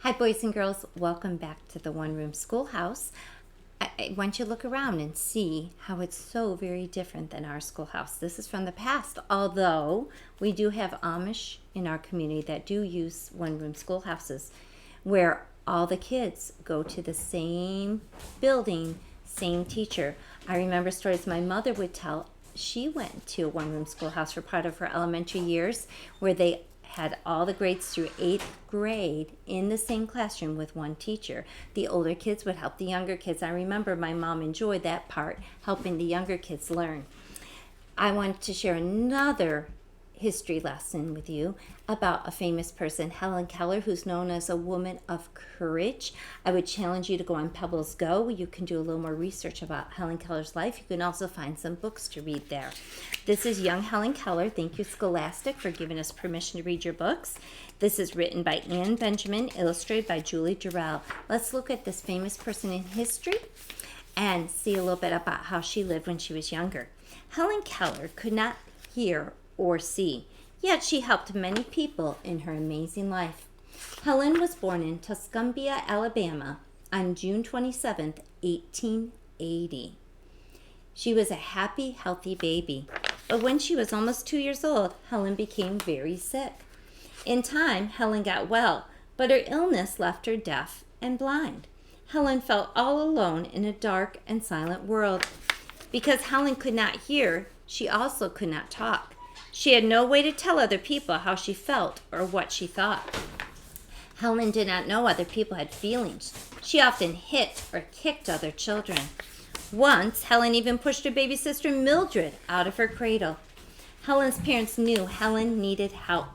Hi, boys and girls. Welcome back to the One Room Schoolhouse. I want you to look around and see how it's so very different than our schoolhouse. This is from the past, although we do have Amish in our community that do use one-room schoolhouses where all the kids go to the same building, same teacher. I remember stories my mother would tell. She went to a one-room schoolhouse for part of her elementary years where they had all the grades through 8th grade in the same classroom with one teacher. The older kids would help the younger kids. I remember my mom enjoyed that part, helping the younger kids learn. I wanted to share another history lesson with you about a famous person, Helen Keller, who's known as a woman of courage. I would challenge you to go on Pebbles Go. You can do a little more research about Helen Keller's life. You can also find some books to read there. This is young Helen Keller. Thank you, Scholastic, for giving us permission to read your books. This is written by Anne Benjamin, illustrated by Julie Durrell. Let's look at this famous person in history and see a little bit about how she lived when she was younger. Helen Keller could not hear or see, yet she helped many people in her amazing life. Helen was born in Tuscumbia, Alabama on June 27, 1880. She was a happy, healthy baby, but when she was almost 2 years old, Helen became very sick. In time, Helen got well, but her illness left her deaf and blind. Helen felt all alone in a dark and silent world. Because Helen could not hear, she also could not talk. She had no way to tell other people how she felt or what she thought. Helen did not know other people had feelings. She often hit or kicked other children. Once, Helen even pushed her baby sister Mildred out of her cradle. Helen's parents knew Helen needed help.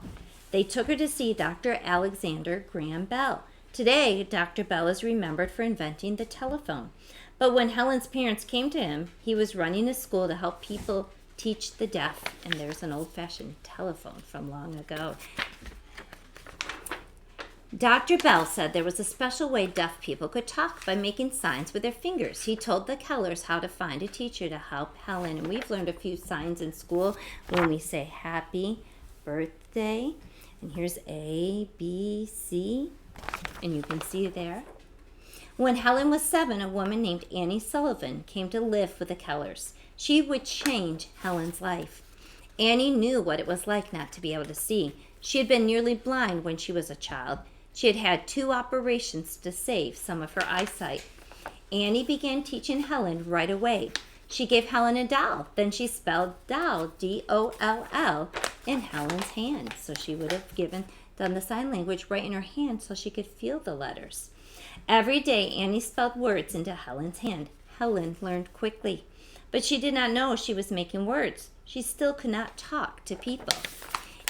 They took her to see Dr. Alexander Graham Bell. Today, Dr. Bell is remembered for inventing the telephone. But when Helen's parents came to him, he was running a school to help people teach the deaf, and there's an old-fashioned telephone from long ago. Dr. Bell said there was a special way deaf people could talk by making signs with their fingers. He told the Kellers how to find a teacher to help Helen, and we've learned a few signs in school when we say happy birthday, and here's A, B, C, and you can see there. When Helen was 7, a woman named Annie Sullivan came to live with the Kellers. She would change Helen's life. Annie knew what it was like not to be able to see. She had been nearly blind when she was a child. She had had 2 operations to save some of her eyesight. Annie began teaching Helen right away. She gave Helen a doll. Then she spelled doll, D-O-L-L, in Helen's hand. So she would have done the sign language right in her hand so she could feel the letters. Every day, Annie spelled words into Helen's hand. Helen learned quickly. But she did not know she was making words. She still could not talk to people.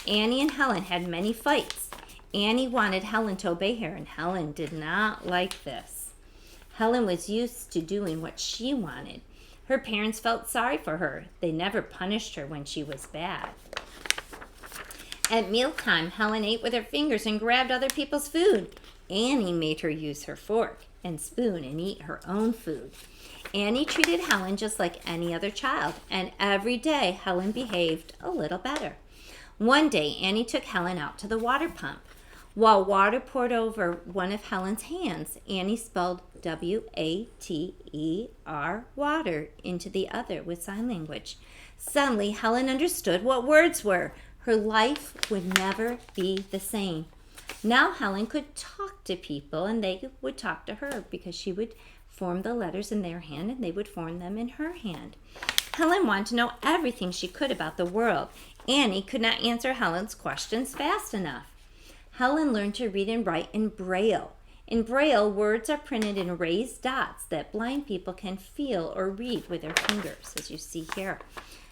Annie and Helen had many fights. Annie wanted Helen to obey her, and Helen did not like this. Helen was used to doing what she wanted. Her parents felt sorry for her. They never punished her when she was bad. At mealtime, Helen ate with her fingers and grabbed other people's food. Annie made her use her fork and spoon and eat her own food. Annie treated Helen just like any other child, and every day Helen behaved a little better. One day, Annie took Helen out to the water pump. While water poured over one of Helen's hands, Annie spelled W-A-T-E-R, water, into the other with sign language. Suddenly, Helen understood what words were. Her life would never be the same. Now Helen could talk to people, and they would talk to her because she would form the letters in their hand and they would form them in her hand. Helen wanted to know everything she could about the world. Annie could not answer Helen's questions fast enough. Helen learned to read and write in Braille. In Braille, words are printed in raised dots that blind people can feel or read with their fingers, as you see here.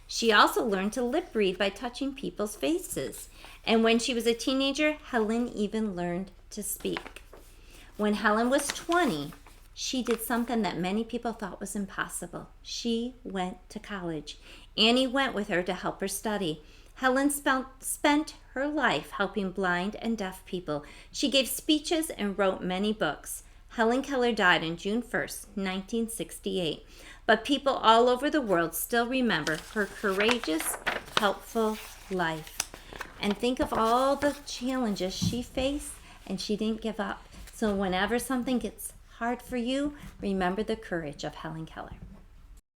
She also learned to lip read by touching people's faces. And when she was a teenager, Helen even learned to speak. When Helen was 20, she did something that many people thought was impossible. She went to college. Annie went with her to help her study. Helen spent her life helping blind and deaf people. She gave speeches and wrote many books. Helen Keller died on June 1st, 1968. But people all over the world still remember her courageous, helpful life. And think of all the challenges she faced, and she didn't give up. So whenever something gets hard for you, remember the courage of Helen Keller.